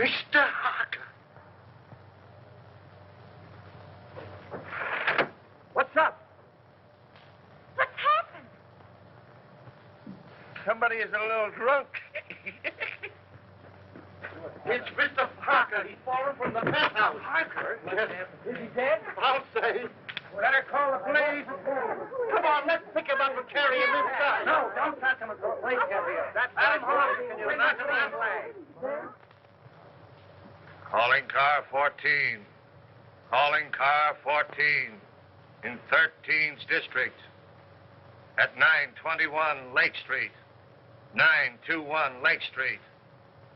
Mr. Harker. What's up? What's happened? Somebody is a little drunk. It's Mr. Parker. He's fallen from the penthouse. Parker? Is he dead? I'll say. Better call the police. Come on, let's pick him up and carry him inside. No, don't touch him until the police get here. That's Adam Harvey. Can you knock him that leg? Calling car 14. Calling car 14 in 13th District at 921 Lake Street. 921 Lake Street.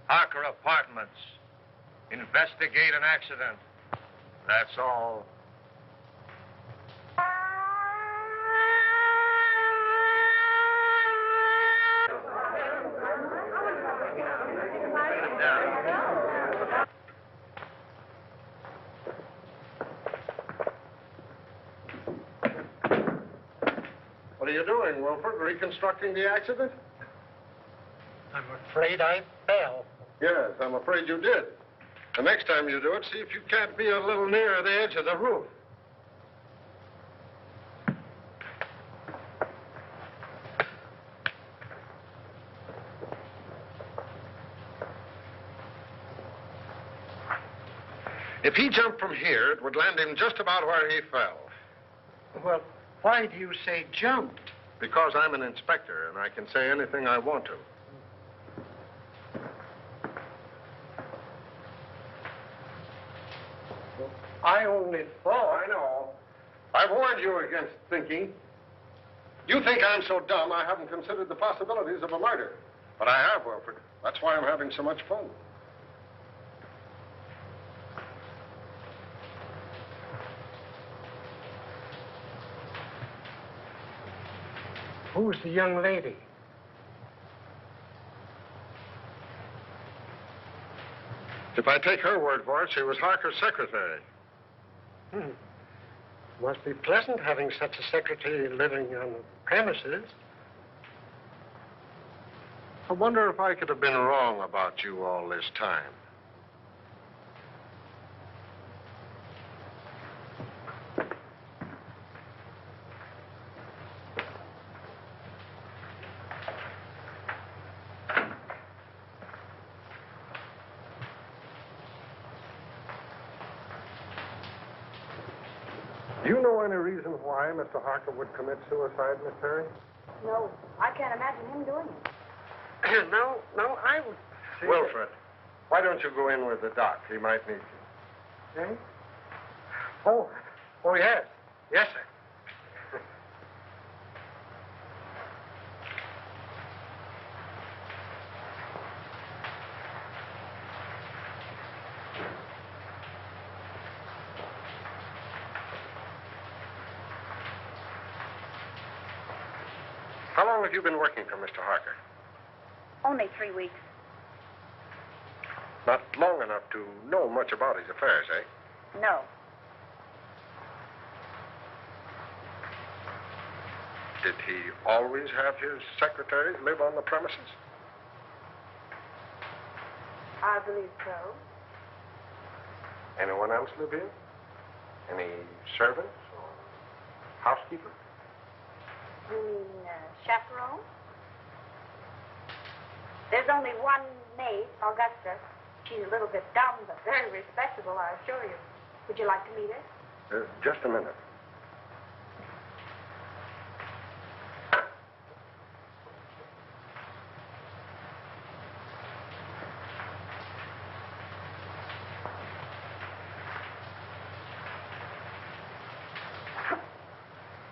Harker Apartments. Investigate an accident. That's all. What are you doing, Wilford? Reconstructing the accident? I'm afraid I fell. Yes, I'm afraid you did. The next time you do it, see if you can't be a little nearer the edge of the roof. If he jumped from here, it would land him just about where he fell. Well, why do you say jumped? Because I'm an inspector, and I can say anything I want to. I only thought. I know. I warned you against thinking. You think I'm so dumb I haven't considered the possibilities of a murder. But I have, Wilford. That's why I'm having so much fun. Who's the young lady? If I take her word for it, she was Harker's secretary. Must be pleasant having such a secretary living on the premises. I wonder if I could have been wrong about you all this time. Do you know any reason why Mr. Harker would commit suicide, Miss Perry? No, I can't imagine him doing it. No, I would say... Wilfred, why don't you go in with the doc? He might need you. Eh? Oh, yes. Yes, sir. How long have you been working for Mr. Harker? Only 3 weeks. Not long enough to know much about his affairs, eh? No. Did he always have his secretaries live on the premises? I believe so. Anyone else live here? Any servants or housekeeper? You mean chaperone? There's only one maid, Augusta. She's a little bit dumb, but very respectable, I assure you. Would you like to meet her? Just a minute.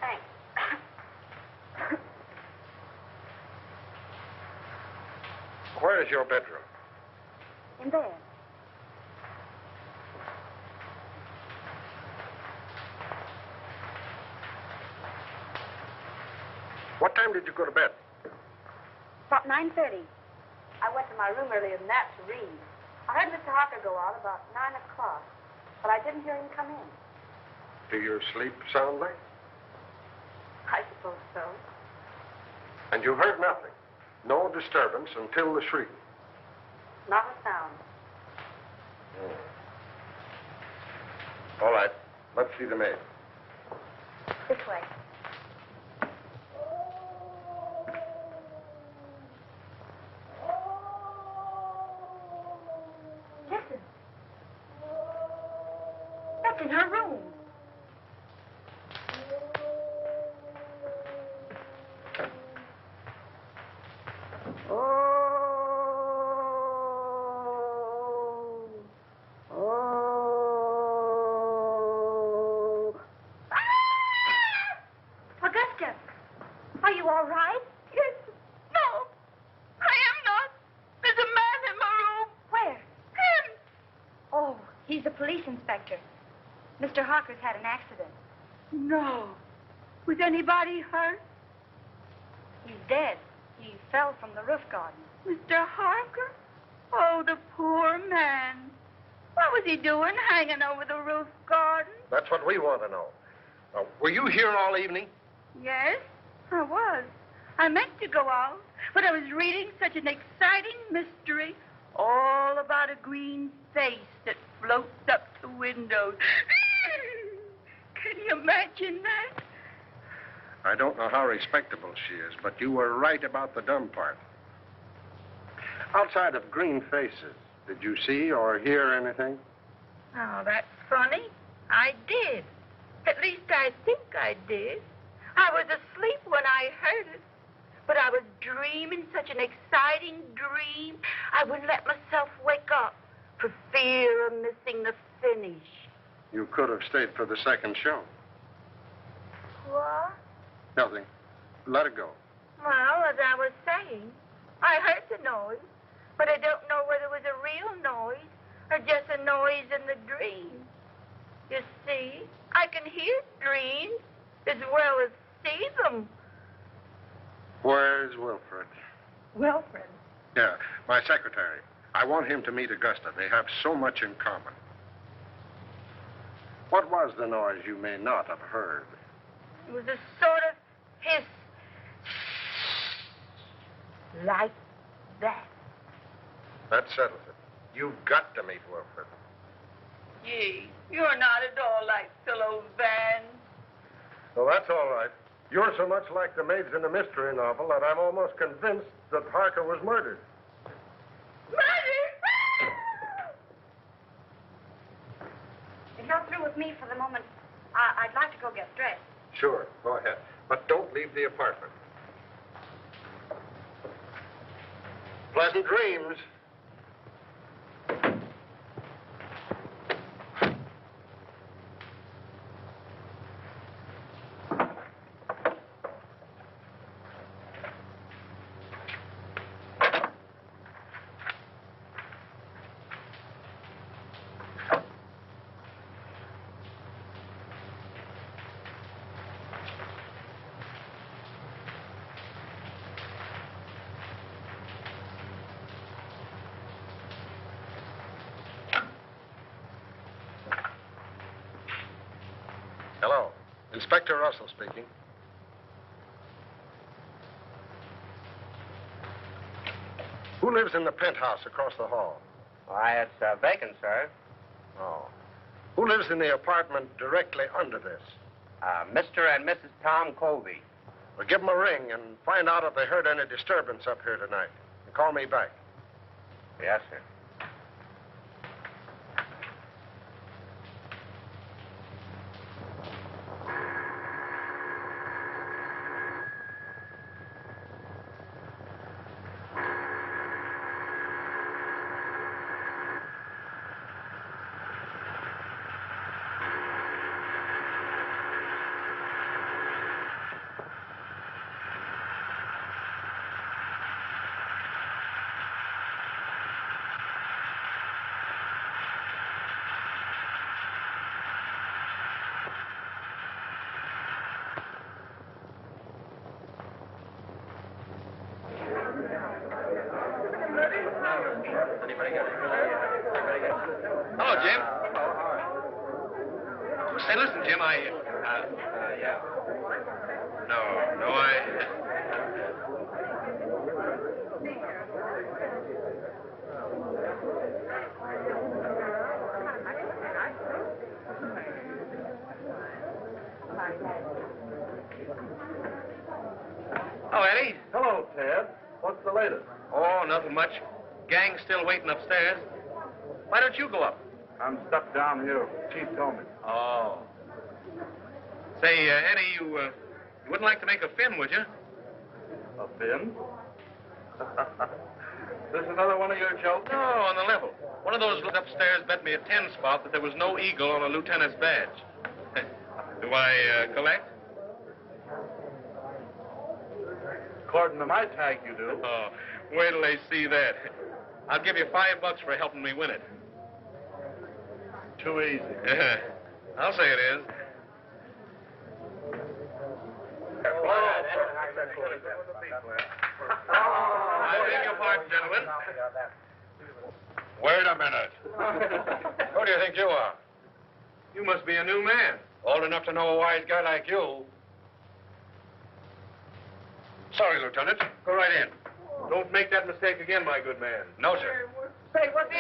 Thanks. Where is your bedroom? In there. What time did you go to bed? About 9:30. I went to my room earlier than that to read. I heard Mr. Harker go out about 9 o'clock, but I didn't hear him come in. Do you sleep soundly? I suppose so. And you heard nothing? No disturbance until the shriek? Not a sound. All right. Let's see the maid. This way. Listen. That's in her room. Augusta, are you all right? Yes. No, I am not. There's a man in my room. Where? Him. Oh, he's a police inspector. Mr. Harker's had an accident. No. Was anybody hurt? He's dead. He fell from the roof garden. Mr. Harker? Oh, the poor man. What was he doing hanging over the roof garden? That's what we want to know. Now, were you here all evening? Yes, I was. I meant to go out, but I was reading such an exciting mystery all about a green face that floats up to windows. Can you imagine that? I don't know how respectable she is, but you were right about the dumb part. Outside of green faces, did you see or hear anything? Oh, that's funny. I did. At least I think I did. I was asleep when I heard it. But I was dreaming such an exciting dream, I wouldn't let myself wake up for fear of missing the finish. You could have stayed for the second show. What? Nothing. Let it go. Well, as I was saying, I heard the noise, but I don't know whether it was a real noise or just a noise in the dream. You see, I can hear dreams as well as see them. Where's Wilfred? Wilfred? Yeah, my secretary. I want him to meet Augusta. They have so much in common. What was the noise you may not have heard? It was a sort of hiss. Like that. That settles it. You've got to meet Wilfred. Gee, you're not at all like Philo Van. Well, that's all right. You're so much like the maids in a mystery novel that I'm almost convinced that Harker was murdered. If you're through with me for the moment, I'd like to go get dressed. Sure, go ahead. But don't leave the apartment. Pleasant dreams. Hello. Inspector Russell speaking. Who lives in the penthouse across the hall? Why, it's vacant, sir. Oh. Who lives in the apartment directly under this? Mr. and Mrs. Tom Colby. Well, give them a ring and find out if they heard any disturbance up here tonight. And call me back. Yes, sir. Hello, Jim. Say, listen, Jim, Yeah. No, Oh, Eddie. Hello, Ted. What's the latest? Oh, nothing much. Gang's still waiting upstairs. Why don't you go up? I'm stuck down here. Chief told me. Oh. Say, Eddie, you wouldn't like to make a fin, would you? A fin? This another one of your jokes? No, on the level. One of those upstairs bet me a 10 spot that there was no eagle on a lieutenant's badge. Do I collect? According to my tag, you do. Oh, wait till they see that. I'll give you $5 for helping me win it. Too easy. I'll say it is. I beg your pardon, gentlemen. Wait a minute. Who do you think you are? You must be a new man. Old enough to know a wise guy like you. Sorry, Lieutenant. Go right in. Don't make that mistake again, my good man. No, sir. Say, what's the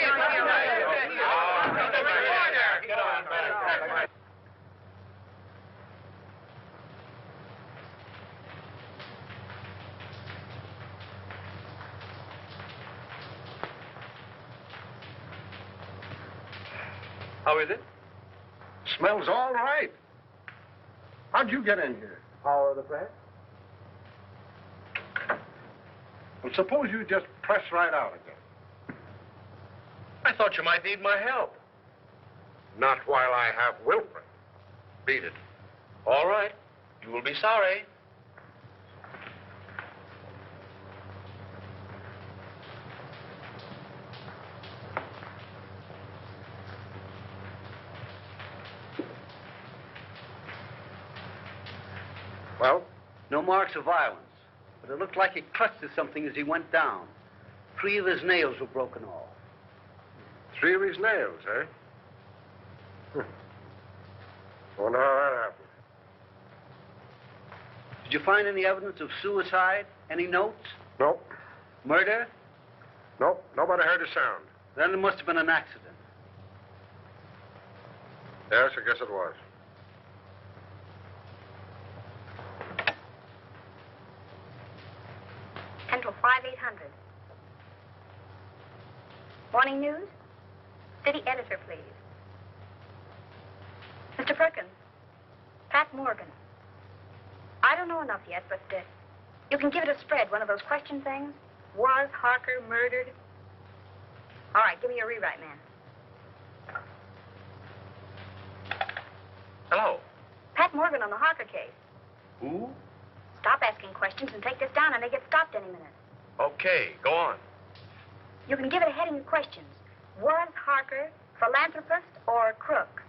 Get on back. How is it? Smells all right. How'd you get in here? Power of the press? Well, suppose you just press right out again. I thought you might need my help. Not while I have Wilfred. Beat it. All right. You will be sorry. Well? No marks of violence, but it looked like he clutched at something as he went down. 3 of his nails were broken off. 3 of his nails, eh? Wonder how that happened. Did you find any evidence of suicide? Any notes? Nope. Murder? Nope. Nobody heard a sound. Then it must have been an accident. Yes, I guess it was. Central 5800. Morning news? City editor, please. Mr. Perkins, Pat Morgan. I don't know enough yet, but you can give it a spread, one of those question things. Was Harker murdered? All right, give me your rewrite, man. Hello. Pat Morgan on the Harker case. Who? Stop asking questions and take this down. I may get stopped any minute. Okay, go on. You can give it a heading of questions. Was Harker philanthropist or crook?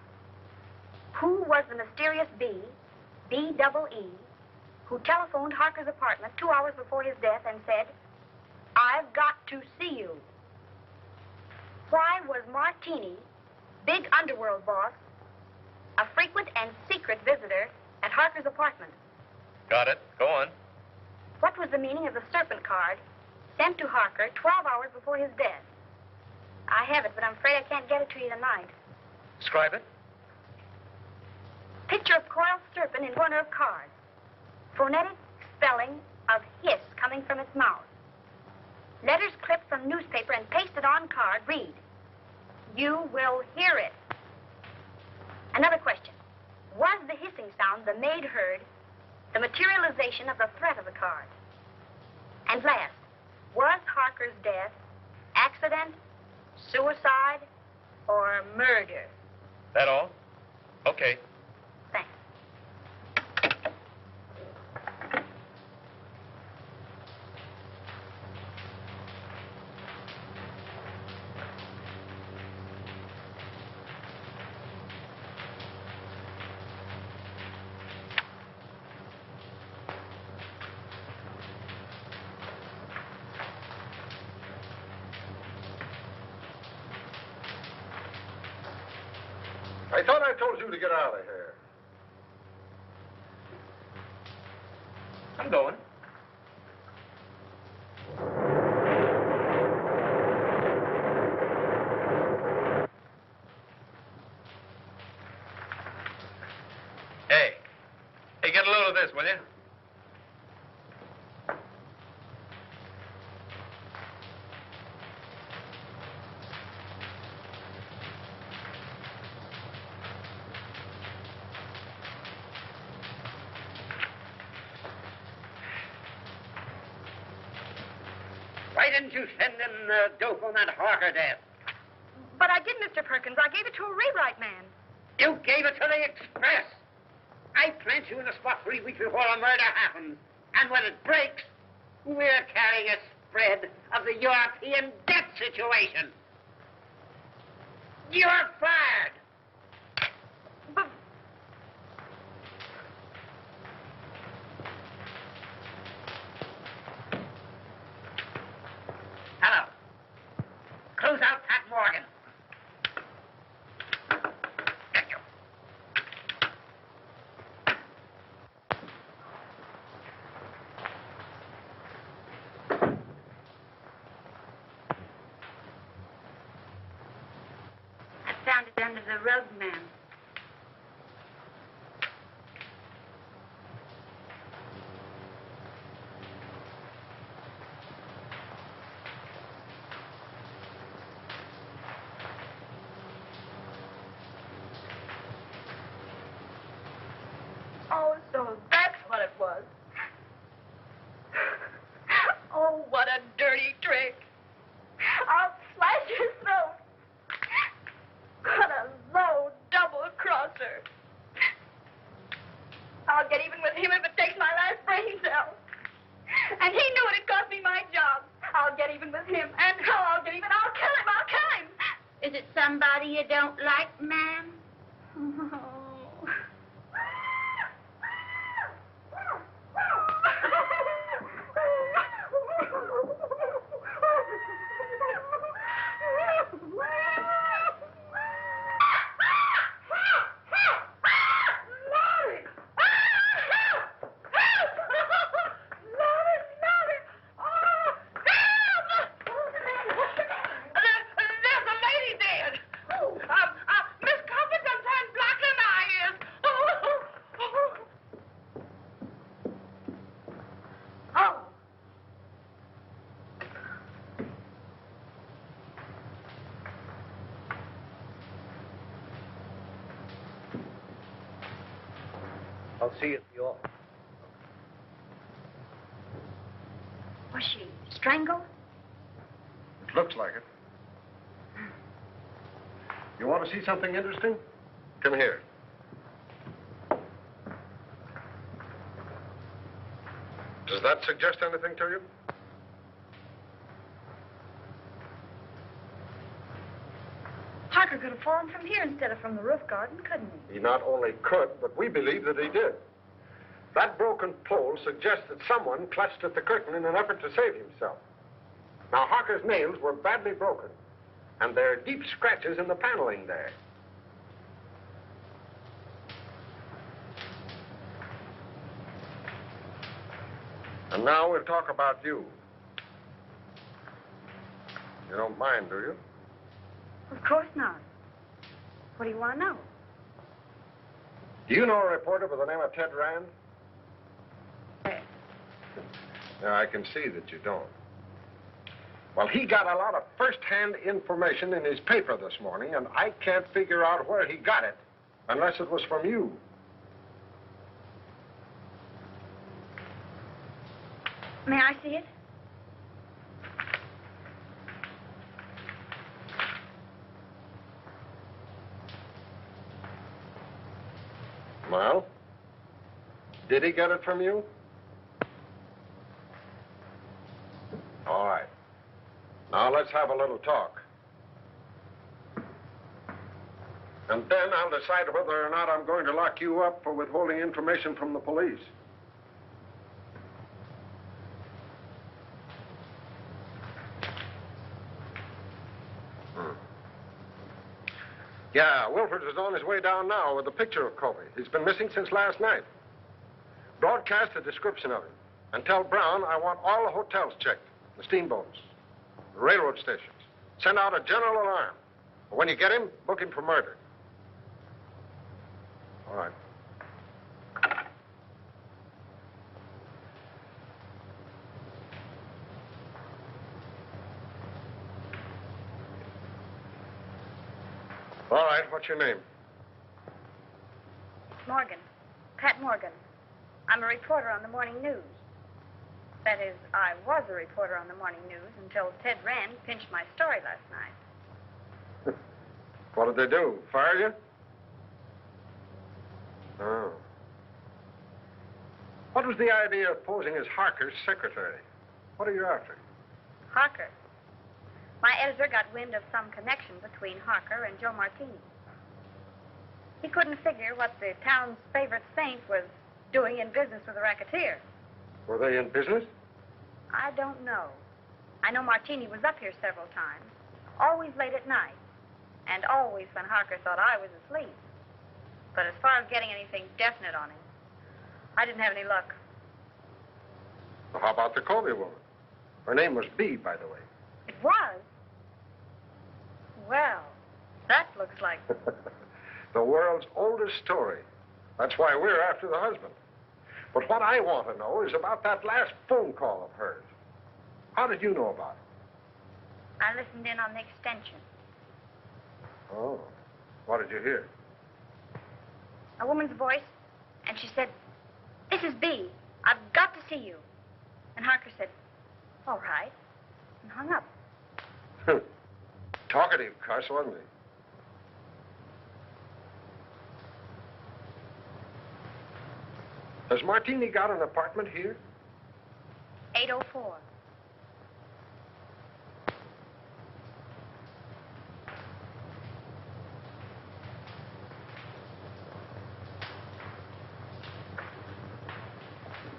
Who was the mysterious B-double-E, who telephoned Harker's apartment 2 hours before his death and said, "I've got to see you"? Why was Martini, big underworld boss, a frequent and secret visitor at Harker's apartment? Got it. Go on. What was the meaning of the serpent card sent to Harker 12 hours before his death? I have it, but I'm afraid I can't get it to you tonight. Describe it. Picture of coiled serpent in corner of card. Phonetic spelling of hiss coming from its mouth. Letters clipped from newspaper and pasted on card read, "You will hear it." Another question. Was the hissing sound the maid heard the materialization of the threat of the card? And last, was Harker's death accident, suicide, or murder? That all? Okay. Thanks. I thought I told you to get out of here. I'm going. Hey, get a load of this, will you? Why didn't you send in the dope on that Harker death? But I did, Mr. Perkins. I gave it to a rewrite man. You gave it to the Express. I plant you in the spot 3 weeks before a murder happens. And when it breaks, we're carrying a spread of the European debt situation. You're fired. But Hello. Close out Pat Morgan. Get you. I found it under the rug, ma'am. oh, so that's what it was. Oh, what a dirty trick. I'll slash his throat. What a low double-crosser. I'll get even with him if it takes my last brain cell. And he knew it'd cost me my job. I'll get even with him. And how I'll get even? I'll kill him. I'll kill him. Is it somebody you don't like, ma'am? There's a lady dead. Miss Comfort sometimes blacker than I is. Oh. I'll see you at the office. Was she strangled? It looks like it. You want to see something interesting? Come here. Does that suggest anything to you? Harker could have fallen from here instead of from the roof garden, couldn't he? He not only could, but we believe that he did. That broken pole suggests that someone clutched at the curtain in an effort to save himself. Now, Harker's nails were badly broken, and there are deep scratches in the paneling there. And now we'll talk about you. You don't mind, do you? Of course not. What do you want to know? Do you know a reporter by the name of Ted Rand? Yeah, I can see that you don't. Well, he got a lot of first-hand information in his paper this morning, and I can't figure out where he got it, unless it was from you. May I see it? Well, did he get it from you? All right. Now let's have a little talk. And then I'll decide whether or not I'm going to lock you up for withholding information from the police. Yeah, Wilford is on his way down now with a picture of Kobe. He's been missing since last night. Broadcast a description of him. And tell Brown I want all the hotels checked, the steamboats, the railroad stations. Send out a general alarm. But when you get him, book him for murder. All right. All right, what's your name? Morgan. Pat Morgan. I'm a reporter on the morning news. That is, I was a reporter on the morning news until Ted Rand pinched my story last night. What did they do? Fire you? Oh. What was the idea of posing as Harker's secretary? What are you after? Harker. My editor got wind of some connection between Harker and Joe Martini. He couldn't figure what the town's favorite saint was doing in business with a racketeer. Were they in business? I don't know. I know Martini was up here several times, always late at night, and always when Harker thought I was asleep. But as far as getting anything definite on him, I didn't have any luck. Well, how about the Colby woman? Her name was Bee, by the way. It was? Well, that looks like... The world's oldest story. That's why we're after the husband. But what I want to know is about that last phone call of hers. How did you know about it? I listened in on the extension. Oh. What did you hear? A woman's voice, and she said, "This is Bee. I've got to see you." And Harker said, "All right," and hung up. Talkative cuss, wasn't he? Has Martini got an apartment here? 804.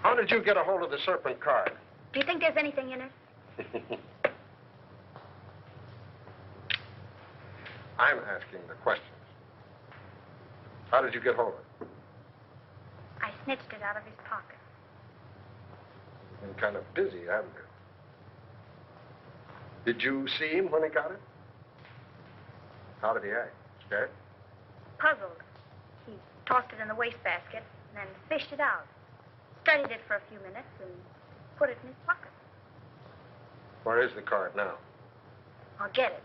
How did you get a hold of the Serpent card? Do you think there's anything in it? I'm asking the questions. How did you get hold of it? I snitched it out of his pocket. You've been kind of busy, haven't you? Did you see him when he got it? How did he act? Scared? Puzzled. He tossed it in the wastebasket and then fished it out. Studied it for a few minutes and put it in his pocket. Where is the card now? I'll get it.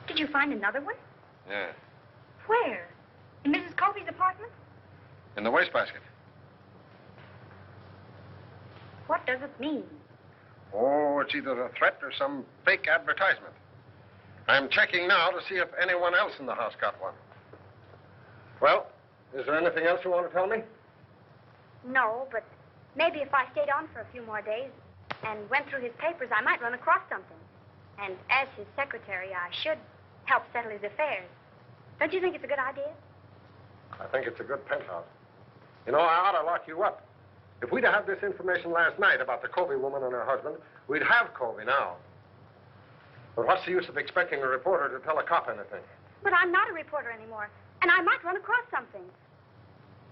Did you find another one? Yeah. Where? In Mrs. Colby's apartment? In the wastebasket. What does it mean? Oh, it's either a threat or some fake advertisement. I'm checking now to see if anyone else in the house got one. Well, is there anything else you want to tell me? No, but maybe if I stayed on for a few more days and went through his papers, I might run across something. And as his secretary, I should help settle his affairs. Don't you think it's a good idea? I think it's a good penthouse. You know, I ought to lock you up. If we'd have this information last night about the Colby woman and her husband, we'd have Colby now. But what's the use of expecting a reporter to tell a cop anything? But I'm not a reporter anymore, and I might run across something.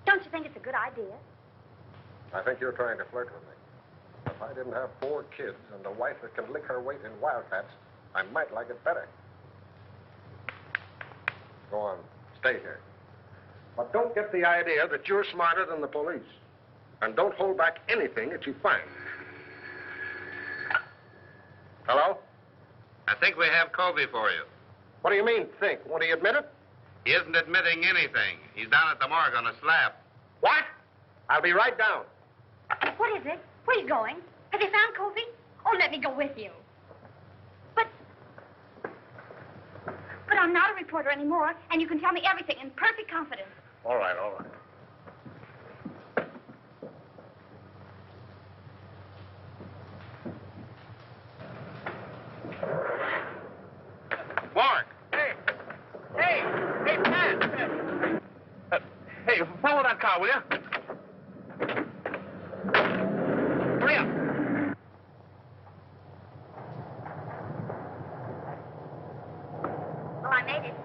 Don't you think it's a good idea? I think you're trying to flirt with me. If I didn't have 4 kids and a wife that can lick her weight in wildcats, I might like it better. Go on, stay here. But don't get the idea that you're smarter than the police. And don't hold back anything that you find. Hello? I think we have Colby for you. What do you mean, think? Won't he admit it? He isn't admitting anything. He's down at the morgue on a slab. What? I'll be right down. What is it? Where are you going? Have you found Colby? Oh, let me go with you. But I'm not a reporter anymore, and you can tell me everything in perfect confidence. All right, all right. Mark! Hey! Hey! Hey, Pat! Hey, follow that car, will you? Hurry up! Well, I made it.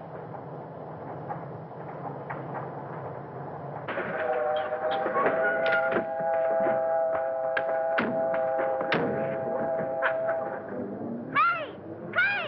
Hey! Hey!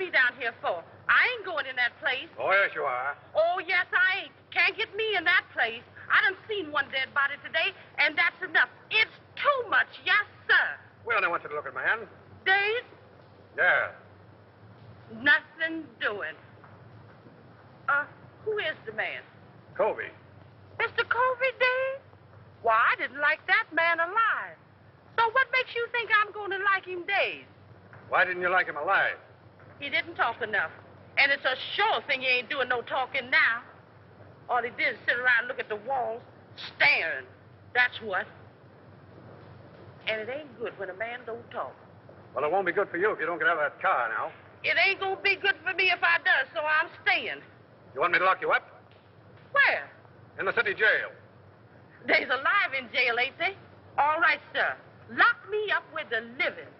me down here for? I ain't going in that place. Oh, yes, you are. Oh, yes, I ain't. Can't get me in that place. I done seen one dead body today, and that's enough. It's too much, yes, sir. Well, I want you to look at my hand. Days, Yeah. nothing doing. Who is the man? Colby. Mr. Colby Days? Why, I didn't like that man alive. So what makes you think I'm going to like him days? Why didn't you like him alive? He didn't talk enough. And it's a sure thing he ain't doing no talking now. All he did is sit around and look at the walls, staring. That's what. And it ain't good when a man don't talk. Well, it won't be good for you if you don't get out of that car now. It ain't going to be good for me if I does, so I'm staying. You want me to lock you up? Where? In the city jail. They's alive in jail, ain't they? All right, sir. Lock me up with the living.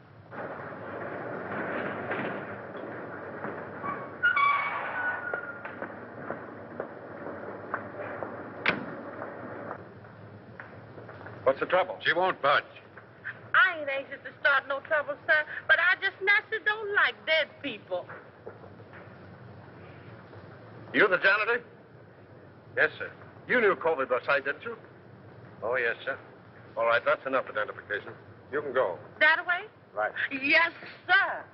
What's the trouble? She won't budge. I ain't anxious to start no trouble, sir, but I just naturally don't like dead people. You the janitor? Yes, sir. You knew Colby Burside, didn't you? Oh, yes, sir. All right, that's enough identification. You can go. That way? Right. Yes, sir.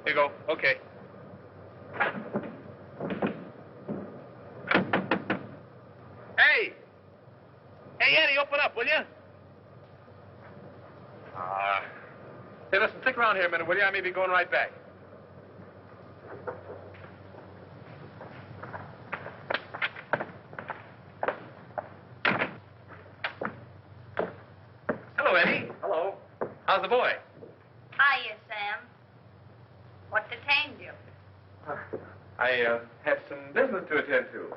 Here you go. Okay. Hey! Hey, Eddie, open up, will you? Hey, listen, stick around here a minute, will you? I may be going right back. Hello, Eddie. Hello. How's the boy? Hiya, Sam. What detained you? I had some business to attend to.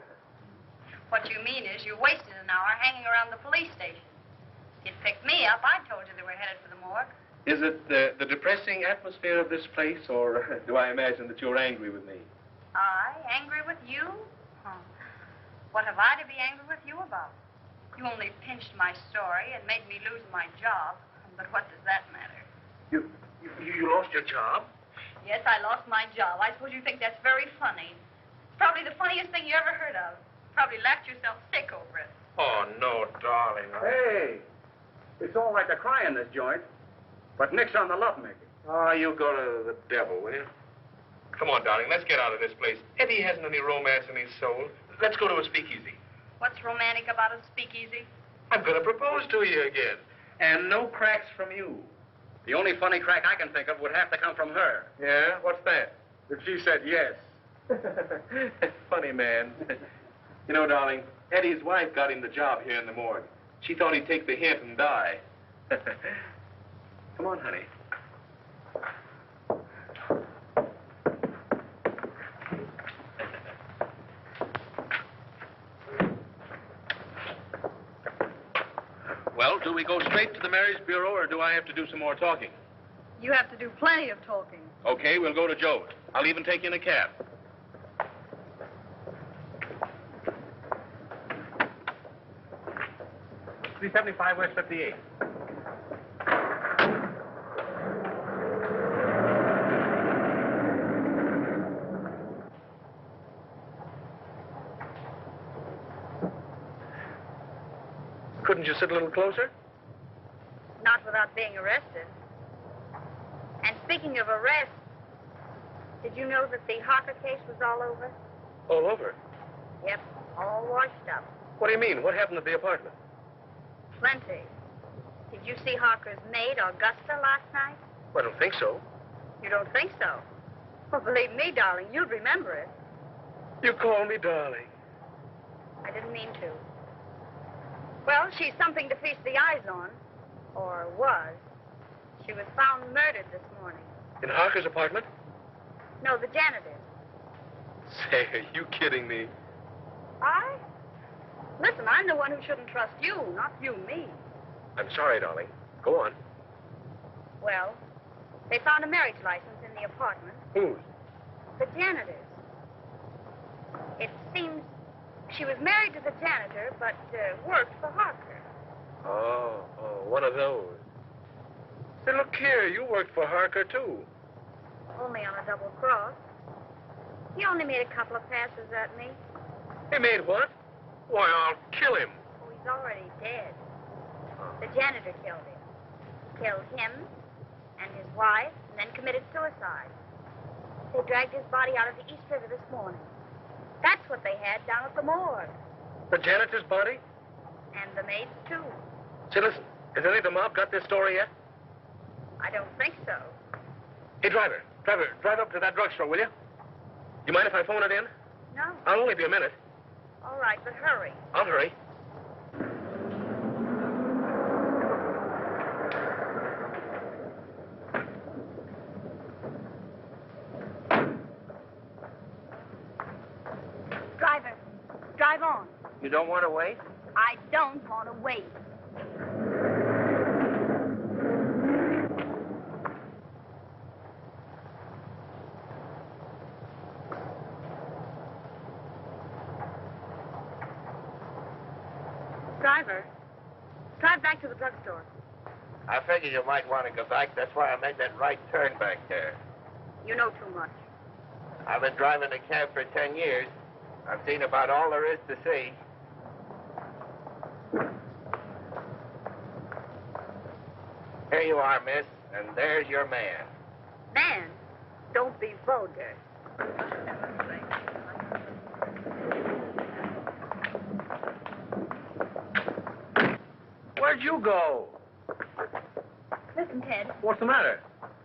What you mean is you wasted an hour hanging around the police station. You'd picked me up. I told you they were headed for the morgue. Is it the depressing atmosphere of this place, or do I imagine that you're angry with me? I? Angry with you? Huh. What have I to be angry with you about? You only pinched my story and made me lose my job. But what does that matter? You lost your job? Yes, I lost my job. I suppose you think that's very funny. Probably the funniest thing you ever heard of. Probably laughed yourself sick over it. Oh, no, darling. Hey, it's all right to cry in this joint, but nix on the lovemaking. Oh, you go to the devil, will you? Come on, darling, let's get out of this place. Eddie hasn't any romance in his soul. Let's go to a speakeasy. What's romantic about a speakeasy? I'm going to propose to you again. And no cracks from you. The only funny crack I can think of would have to come from her. Yeah? What's that? If she said yes. Funny man. You know, darling, Eddie's wife got him the job here in the morgue. She thought he'd take the hint and die. Come on, honey. Well, do we go straight to the marriage bureau, or do I have to do some more talking? You have to do plenty of talking. Okay, we'll go to Joe's. I'll even take you in a cab. $375 West 58. Couldn't you sit a little closer? Not without being arrested. And speaking of arrest, did you know that the Harker case was all over? All over? Yep, all washed up. What do you mean? What happened at the apartment? Plenty. Did you see Harker's maid, Augusta, last night? Well, I don't think so. You don't think so? Well, believe me, darling, you'd remember it. You call me darling. I didn't mean to. Well, she's something to feast the eyes on. Or was. She was found murdered this morning. In Harker's apartment? No, the janitor. Say, are you kidding me? I? Listen, I'm the one who shouldn't trust you, not you me. I'm sorry, darling. Go on. Well, They found a marriage license in the apartment. Whose? The janitor's. It seems she was married to the janitor, but worked for Harker. Oh, one of those. Say, look here, you worked for Harker, too. Only on a double cross. He only made a couple of passes at me. He made what? Why, I'll kill him. Oh, he's already dead. The janitor killed him. He killed him and his wife, and then committed suicide. They dragged his body out of the East River this morning. That's what they had down at the morgue. The janitor's body? And the maid's, too. Say, listen, has any of the mob got this story yet? I don't think so. Hey, driver, drive up to that drugstore, will you? You mind if I phone it in? No. I'll only be a minute. All right, but hurry. I'll hurry. Driver, drive on. You don't want to wait? I don't want to wait. Driver, drive back to the drugstore. I figured you might want to go back. That's why I made that right turn back there. You know too much. I've been driving a cab for 10 years. I've seen about all there is to see. Here you are, miss, and there's your man. Man, don't be vulgar. Where'd you go? Listen, Ted. What's the matter?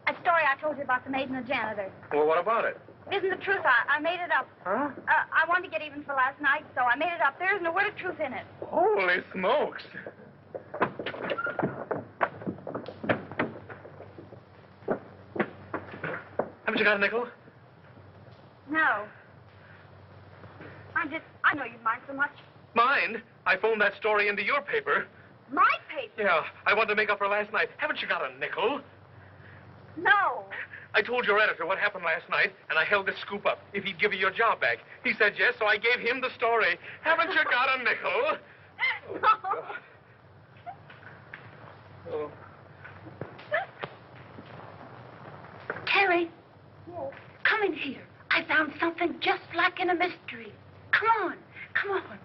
That story I told you about the maid and the janitor. Well, what about it? It isn't the truth. I made it up. Huh? I wanted to get even for last night, so I made it up. There isn't a word of truth in it. Holy smokes. Haven't you got a nickel? No. I know you'd mind so much. Mind? I phoned that story into your paper. My paper? Yeah, I wanted to make up for last night. Haven't you got a nickel? No. I told your editor what happened last night, and I held this scoop up, if he'd give you your job back. He said yes, so I gave him the story. Haven't you got a nickel? No. Oh. Terry, Yes. come in here. I found something just like in a mystery. Come on, come on.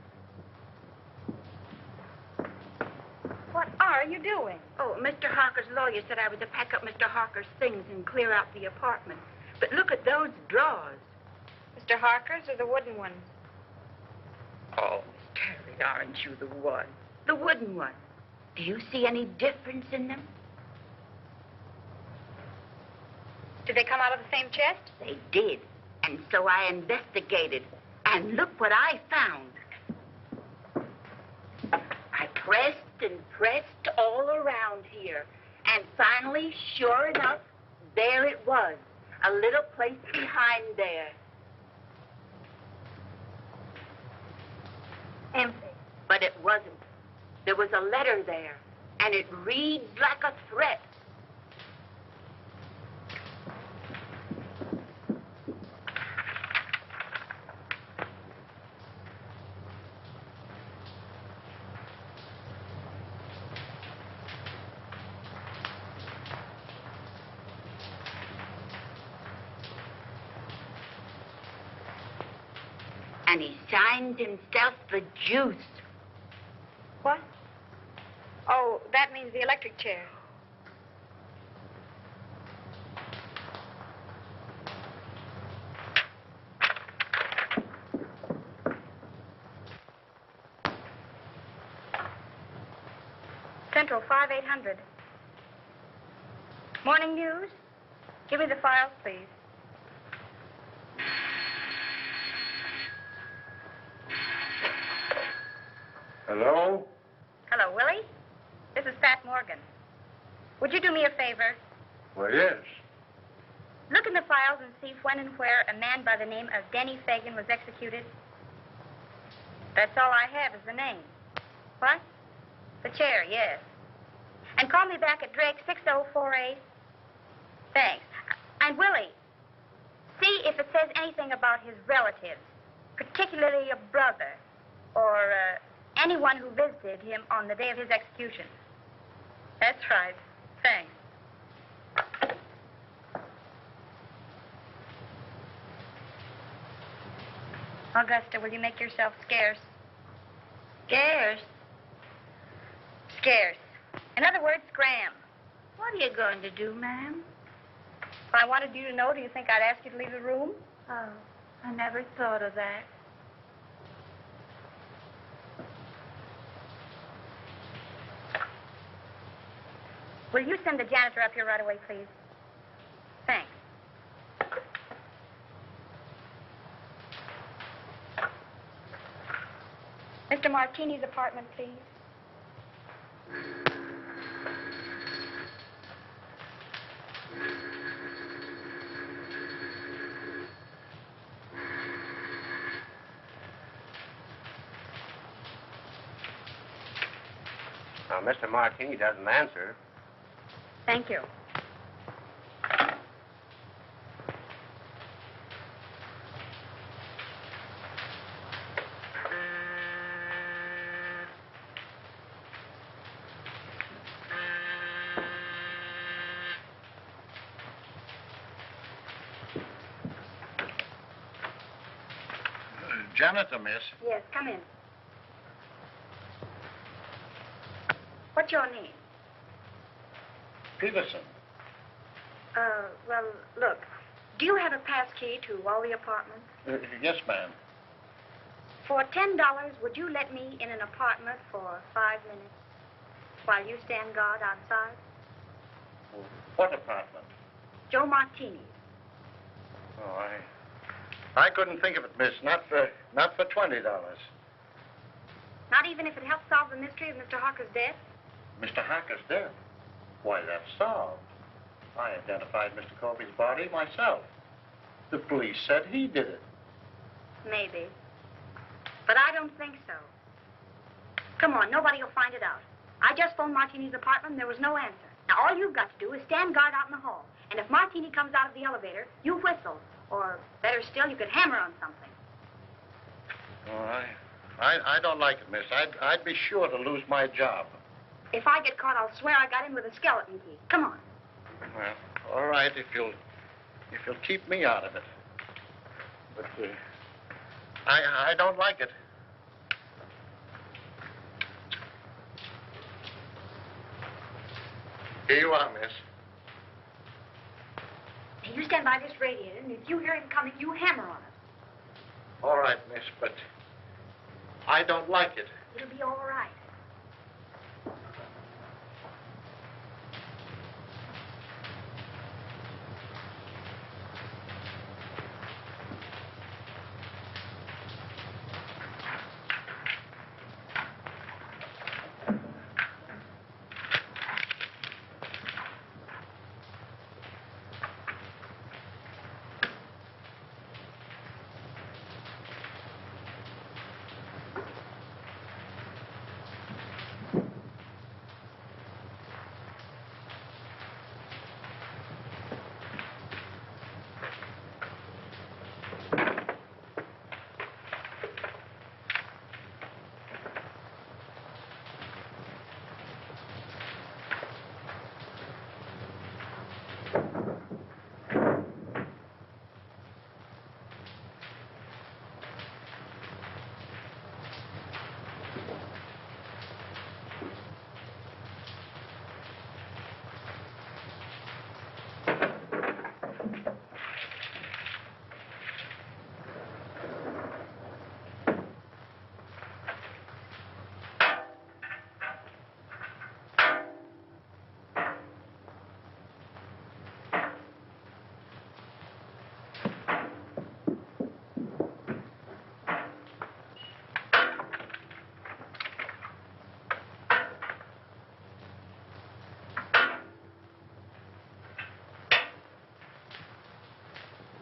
What are you doing? Oh, Mr. Harker's lawyer said I was to pack up Mr. Harker's things and clear out the apartment. But look at those drawers. Mr. Harker's or the wooden ones? Oh, Miss Terry, aren't you the one? The wooden one. Do you see any difference in them? Did they come out of the same chest? They did. And so I investigated. And look what I found. I pressed and pressed all around here. And finally, sure enough, there it was. A little place behind there. Empty. But it wasn't. There was a letter there. And it reads like a threat. And he signs himself the Juice. What? Oh, that means the electric chair. Central 5800. Morning news. Give me the files, please. Hello? Hello, Willie. This is Pat Morgan. Would you do me a favor? Well, yes. Look in the files and see if when and where a man by the name of Denny Fagan was executed. That's all I have is the name. What? The chair, yes. And call me back at Drake 6048. Thanks. And Willie, see if it says anything about his relatives, particularly a brother or anyone who visited him on the day of his execution. That's right. Thanks. Augusta, will you make yourself scarce? Scarce? Scarce. In other words, scram. What are you going to do, ma'am? If I wanted you to know, do you think I'd ask you to leave the room? Oh, I never thought of that. Will you send the janitor up here right away, please? Thanks. Mr. Martini's apartment, please. Now, Mr. Martini doesn't answer. Thank you. Janitor, miss. Yes, come in. What's your name? Peterson. Well, look, do you have a pass key to all the apartments? Yes, ma'am. For $10, would you let me in an apartment for 5 minutes while you stand guard outside? What apartment? Joe Martini's. Oh, I couldn't think of it, miss. Not for $20. Not even if it helps solve the mystery of Mr. Harker's death? Mr. Harker's dead. Why, that's solved. I identified Mr. Colby's body myself. The police said he did it. Maybe. But I don't think so. Come on, nobody will find it out. I just phoned Martini's apartment and there was no answer. Now, all you've got to do is stand guard out in the hall. And if Martini comes out of the elevator, you whistle. Or, better still, you could hammer on something. Oh, I don't like it, miss. I'd be sure to lose my job. If I get caught, I'll swear I got in with a skeleton key. Come on. Well, all right, if you'll keep me out of it. But I don't like it. Here you are, miss. Now, you stand by this radiator, and if you hear him coming, you hammer on it. All right, miss, but I don't like it. It'll be all right.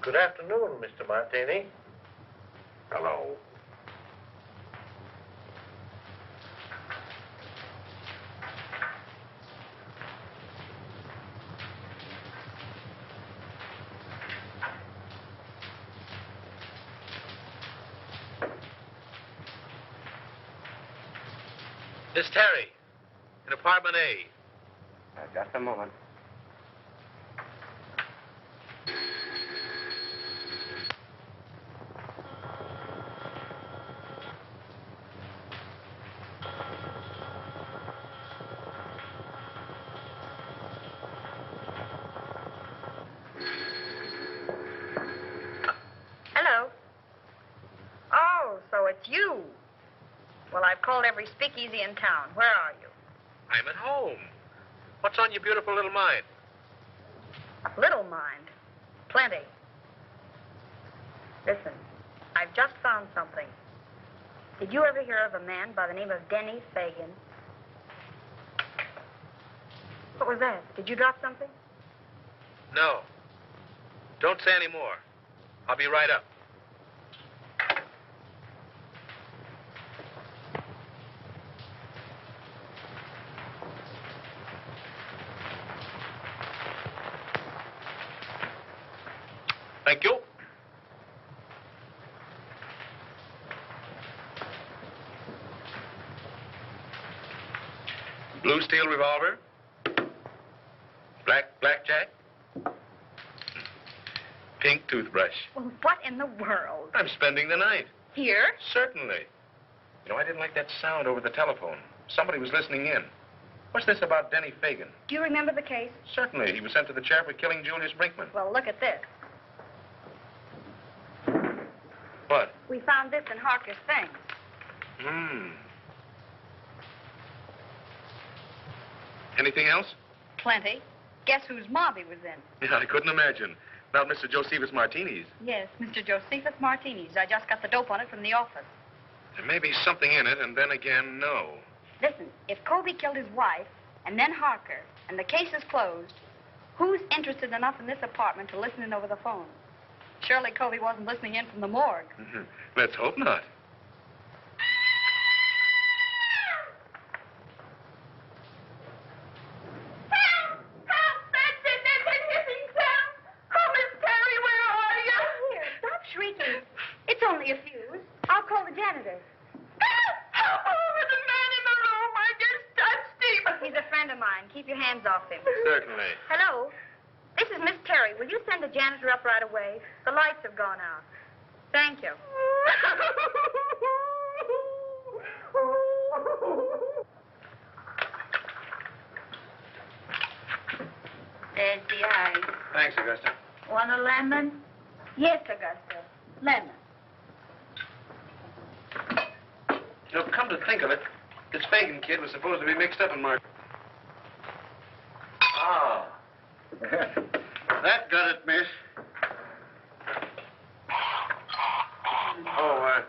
Good afternoon, Mr. Martini. Hello. Miss Terry, in apartment A. Just a moment. Hello. Oh, so it's you. Well, I've called every speakeasy in town. Where are you? I'm at home. What's on your beautiful little mind? Little mind. Plenty. Listen, I've just found something. Did you ever hear of a man by the name of Denny Fagan? What was that? Did you drop something? No. Don't say any more. I'll be right up. Thank you. Blue steel revolver. Blackjack. Pink toothbrush. Well, what in the world? I'm spending the night. Here? Certainly. You know, I didn't like that sound over the telephone. Somebody was listening in. What's this about Denny Fagan? Do you remember the case? Certainly. He was sent to the chair for killing Julius Brinkman. Well, look at this. What? We found this in Harker's thing. Anything else? Plenty. Guess whose mob he was in? Yeah, I couldn't imagine. Not Mr. Josephus Martini's. Yes, Mr. Josephus Martini's. I just got the dope on it from the office. There may be something in it, and then again, no. Listen, if Colby killed his wife, and then Harker, and the case is closed, who's interested enough in this apartment to listen in over the phone? Surely Colby wasn't listening in from the morgue. Let's hope not. Shrieking. It's only a fuse. I'll call the janitor. Oh, there's a man in the room. I just touched him. He's a friend of mine. Keep your hands off him. Certainly. Hello? This is Miss Terry. Will you send the janitor up right away? The lights have gone out. Thank you. There's the ice. Thanks, Augusta. Want a lemon? Yes, Augusta. Lemon. You know, come to think of it, this Fagan kid was supposed to be mixed up in Mark. Ah. That got it, miss. Oh,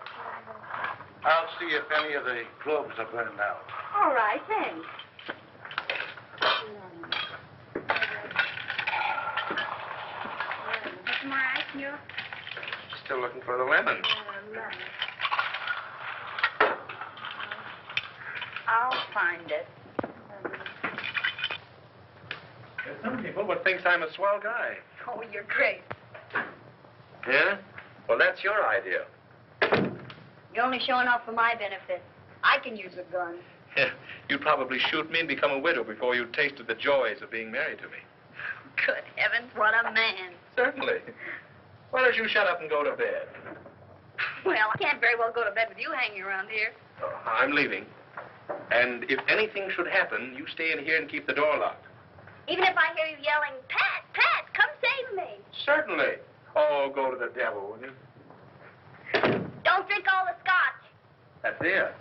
I'll see if any of the globes are burned out. All right, thanks. What's more ice in your... Still looking for the lemon. I'll find it. There's some people would think I'm a swell guy. Oh, you're great. Yeah? Well, that's your idea. You're only showing off for my benefit. I can use a gun. Yeah, you'd probably shoot me and become a widow before you tasted the joys of being married to me. Good heavens, what a man. Certainly. Why don't you shut up and go to bed? Well, I can't very well go to bed with you hanging around here. Oh, I'm leaving. And if anything should happen, you stay in here and keep the door locked. Even if I hear you yelling, Pat, Pat, come save me. Certainly. Oh, go to the devil, will you? Don't drink all the scotch. That's it.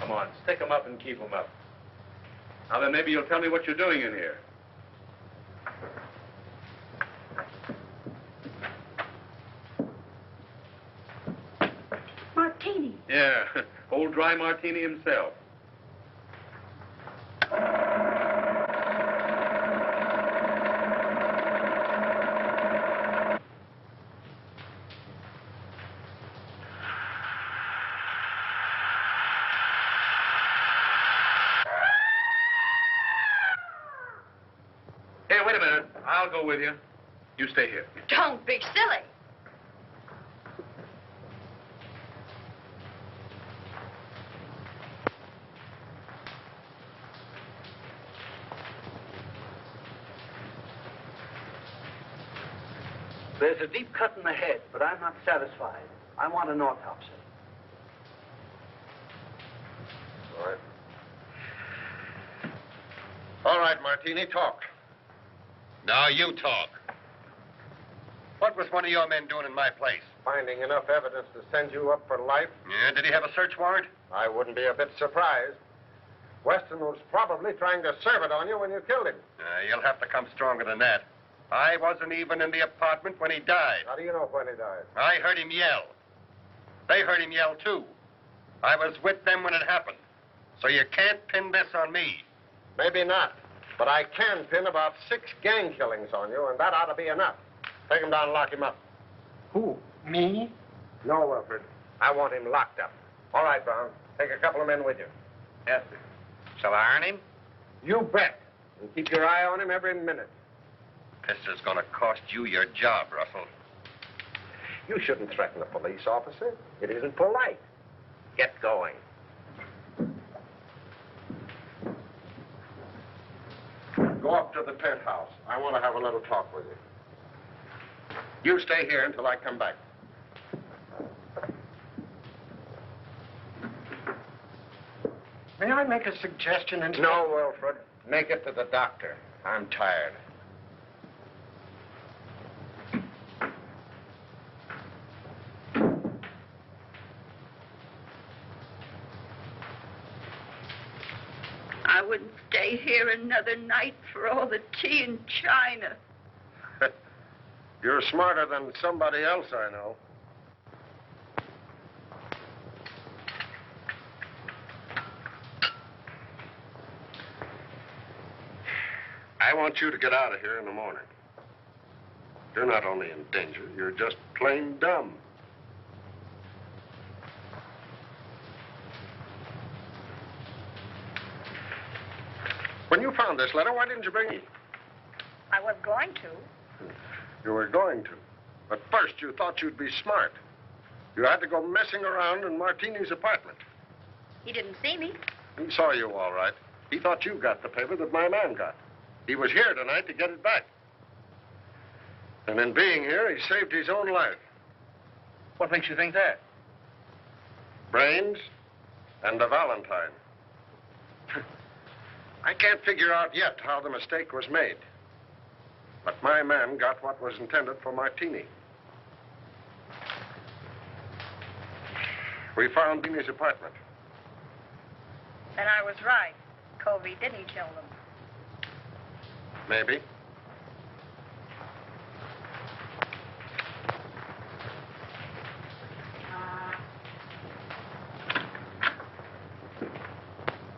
Come on, stick 'em up and keep 'em up. Now then, maybe you'll tell me what you're doing in here. Martini. Yeah, old dry martini himself. Hey, wait a minute. I'll go with you. You stay here. Don't be silly. There's a deep cut in the head, but I'm not satisfied. I want an autopsy. All right. All right, Martini, talk. Now you talk. What was one of your men doing in my place? Finding enough evidence to send you up for life? Yeah, did he have a search warrant? I wouldn't be a bit surprised. Weston was probably trying to serve it on you when you killed him. You'll have to come stronger than that. I wasn't even in the apartment when he died. How do you know when he died? I heard him yell. They heard him yell, too. I was with them when it happened. So you can't pin this on me. Maybe not. But I can pin about 6 gang killings on you, and that ought to be enough. Take him down and lock him up. Who? Me? No, Wilfred. I want him locked up. All right, Brown. Take a couple of men with you. Yes, sir. Shall I earn him? You bet. And keep your eye on him every minute. This is going to cost you your job, Russell. You shouldn't threaten a police officer. It isn't polite. Get going. Go up to the penthouse. I want to have a little talk with you. You stay here until I come back. May I make a suggestion instead? No, Wilfred. Make it to the doctor. I'm tired. I wouldn't stay here another night for all the tea and china. You're smarter than somebody else I know. I want you to get out of here in the morning. You're not only in danger, you're just plain dumb. When you found this letter, why didn't you bring it? I was going to. You were going to. But first, you thought you'd be smart. You had to go messing around in Martini's apartment. He didn't see me. He saw you all right. He thought you got the paper that my man got. He was here tonight to get it back. And in being here, he saved his own life. What makes you think that? Brains and a Valentine. I can't figure out yet how the mistake was made. But my man got what was intended for Martini. We found Martini's apartment. Then I was right. Covey didn't kill them. Maybe.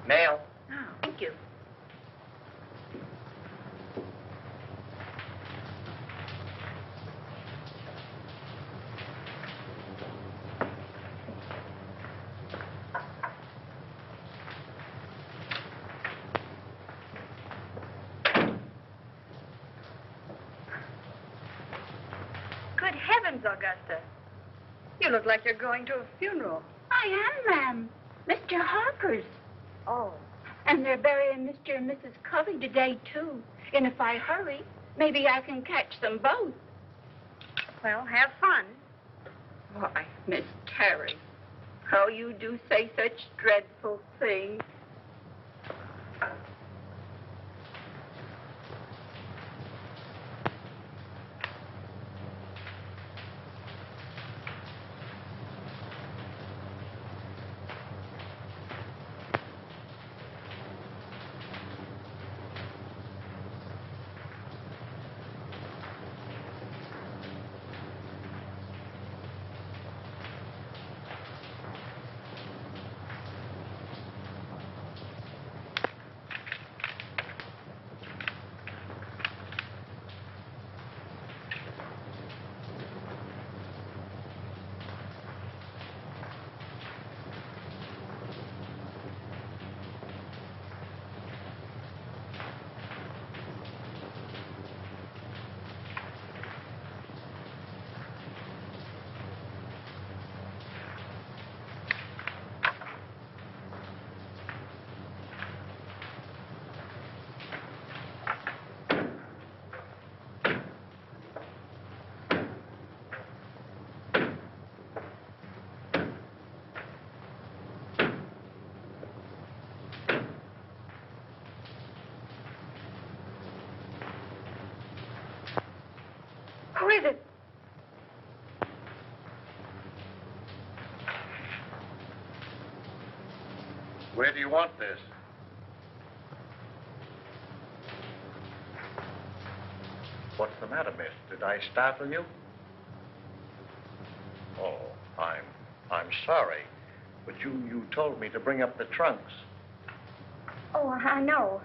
Mail. Oh, thank you. Good heavens, Augusta. You look like you're going to a funeral. I am, ma'am. Mr. Harper's. Oh. And they're burying Mr. and Mrs. Covey today, too. And if I hurry, maybe I can catch them both. Well, have fun. Why, Miss Terry, how you do say such dreadful things. Where do you want this? What's the matter, miss? Did I startle you? Oh, I'm sorry. But you told me to bring up the trunks. Oh, I know.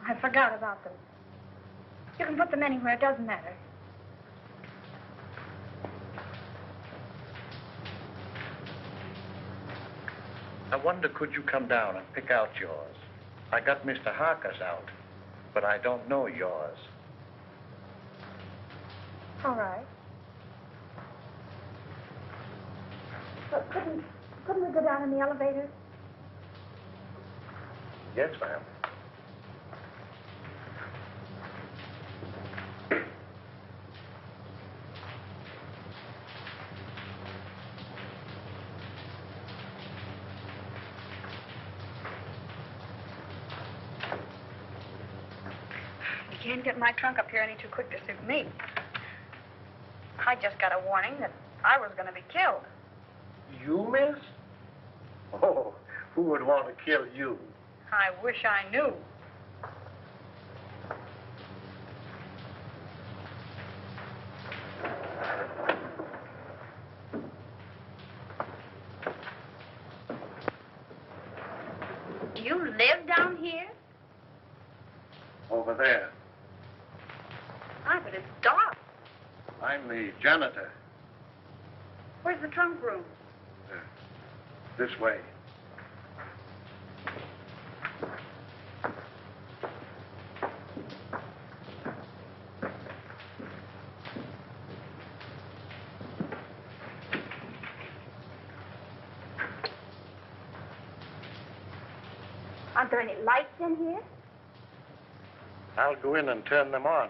I forgot about them. You can put them anywhere. It doesn't matter. I wonder, could you come down and pick out yours? I got Mr. Harker's out, but I don't know yours. All right. But couldn't we go down in the elevator? Yes, ma'am. You can't get my trunk up here any too quick to suit me. I just got a warning that I was going to be killed. You, miss? Oh, who would want to kill you? I wish I knew. Do you live down here? Over there. Ah, but it's dark. I'm the janitor. Where's the trunk room? This way. Aren't there any lights in here? I'll go in and turn them on.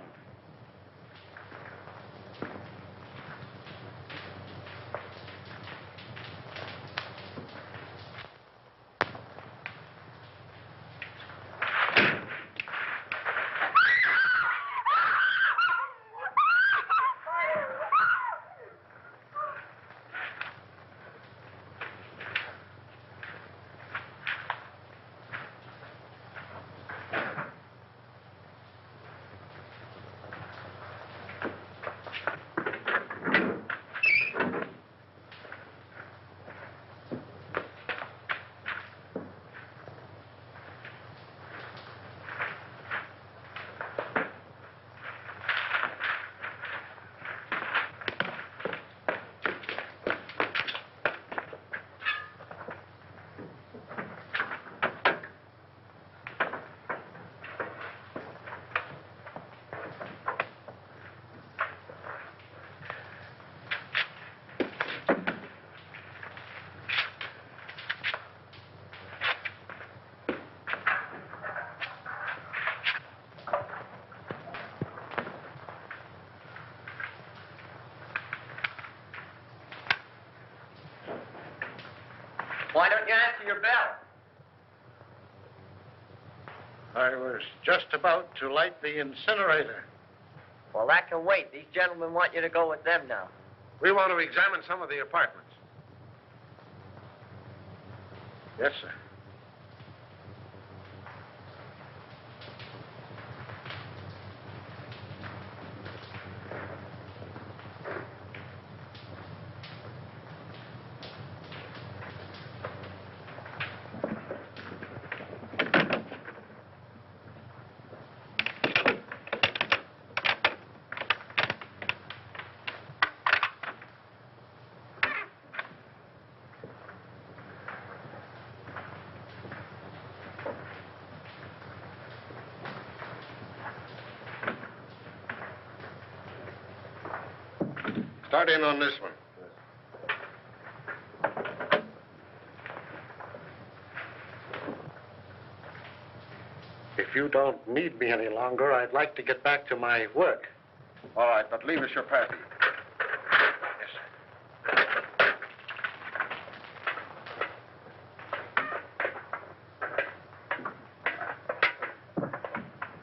Why don't you answer your bell? I was just about to light the incinerator. Well, that can wait. These gentlemen want you to go with them now. We want to examine some of the apartments. Yes, sir. Start in on this one. If you don't need me any longer, I'd like to get back to my work. All right, but leave us your package. Yes, sir.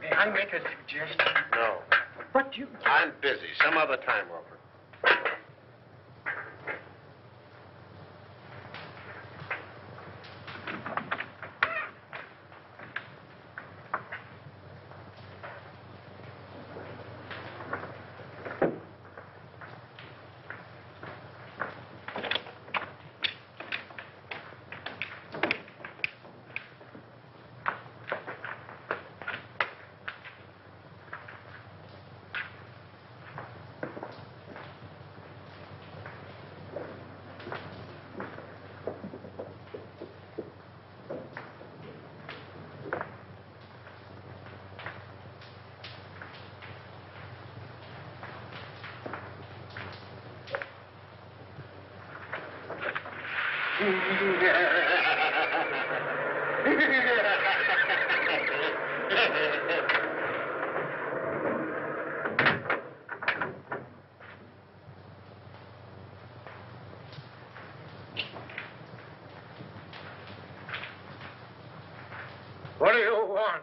May I make a suggestion? No. But you... I'm busy. Some other time, Wilbur. What do you want?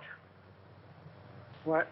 What?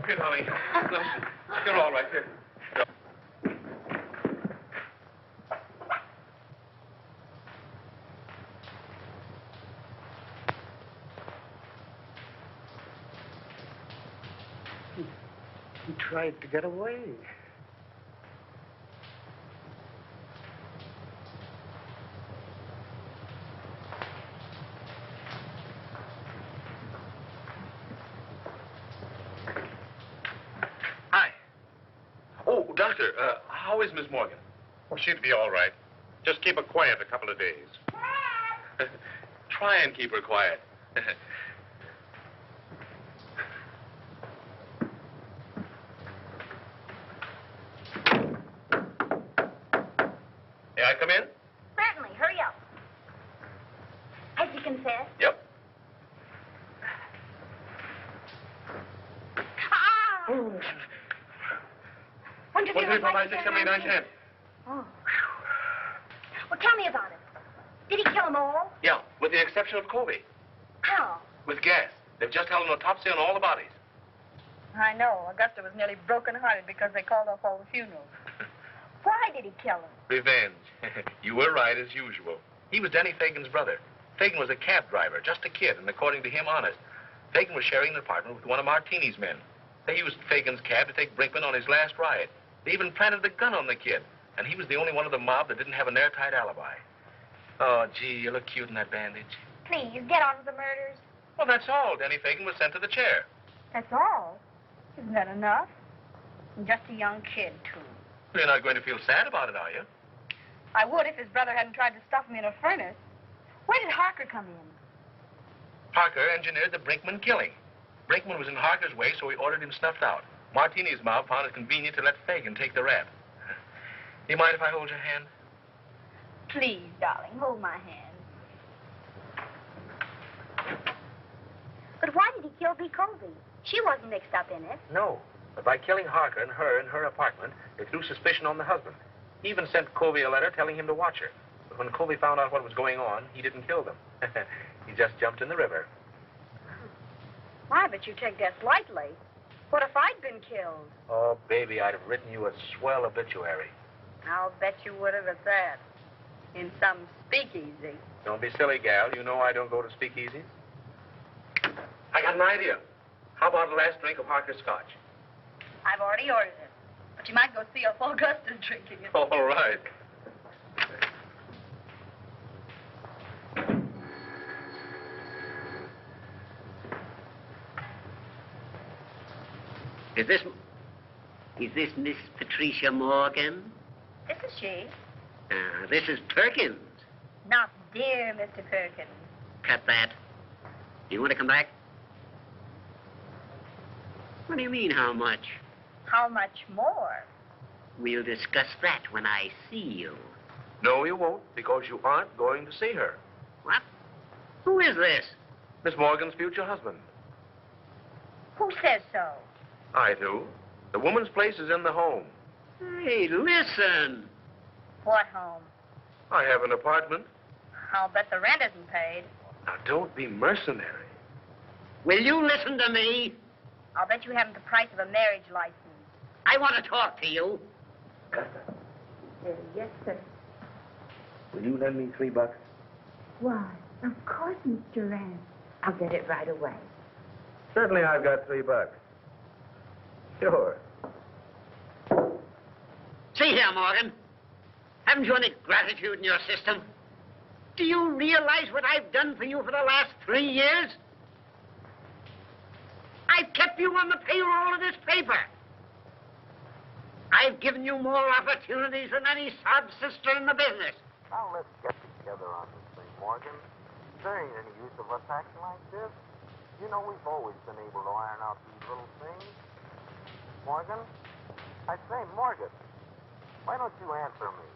Here, darling. You're all right here. He tried to get away. Hi. Oh, Doctor, how is Miss Morgan? Well, she'd be all right. Just keep her quiet a couple of days. Try and keep her quiet. May I come in? Certainly. Hurry up. Has he confessed? Yep. Oh. One, two, three, 1, 3, 4, 5, 5, 6, 7, 8, 9, 10. Oh. Well, tell me about it. Did he kill them all? Yeah, with the exception of Colby. How? With gas. They've just held an autopsy on all the bodies. I know. Augusta was nearly broken-hearted because they called off all the funerals. Why did he kill them? Revenge. You were right, as usual. He was Denny Fagan's brother. Fagan was a cab driver, just a kid, and according to him, honest. Fagan was sharing an apartment with one of Martini's men. They used Fagan's cab to take Brinkman on his last ride. They even planted a gun on the kid, and he was the only one of the mob that didn't have an airtight alibi. Oh, gee, you look cute in that bandage. Please, get on with the murders. Well, that's all. Denny Fagan was sent to the chair. That's all. Isn't that enough? And just a young kid, too. You're not going to feel sad about it, are you? I would if his brother hadn't tried to stuff him in a furnace. Where did Harker come in? Harker engineered the Brinkman killing. Brinkman was in Harker's way, so he ordered him snuffed out. Martini's mob found it convenient to let Fagan take the rap. Do you mind if I hold your hand? Please, darling, hold my hand. But why did he kill B. Colby? She wasn't mixed up in it. No. But by killing Harker and her in her apartment, they threw suspicion on the husband. He even sent Colby a letter telling him to watch her. But when Colby found out what was going on, he didn't kill them. He just jumped in the river. Why, but you take that lightly. What if I'd been killed? Oh, baby, I'd have written you a swell obituary. I'll bet you would have at that. In some speakeasy. Don't be silly, gal. You know I don't go to speakeasies. I got an idea. How about the last drink of Harker's scotch? I've already ordered it. But you might go see if Augusta's drinking it. All right. Is this Miss Patricia Morgan? This is she. This is Perkins. Not dear Mr. Perkins. Cut that. You want to come back? What do you mean, how much? How much more? We'll discuss that when I see you. No, you won't, because you aren't going to see her. What? Who is this? Miss Morgan's future husband. Who says so? I do. The woman's place is in the home. Hey, listen. What home? I have an apartment. I'll bet the rent isn't paid. Now, don't be mercenary. Will you listen to me? I'll bet you haven't the price of a marriage license. I want to talk to you. Yes, sir. Will you lend me $3? Why, of course, Mr. Rand. I'll get it right away. Certainly I've got $3. Sure. See here, Morgan. Haven't you any gratitude in your system? Do you realize what I've done for you for the last 3 years? I've kept you on the payroll of this paper. I've given you more opportunities than any sob sister in the business. Now let's get together on this thing, Morgan. There ain't any use of us acting like this. You know we've always been able to iron out these little things. Morgan? I say, Morgan, why don't you answer me?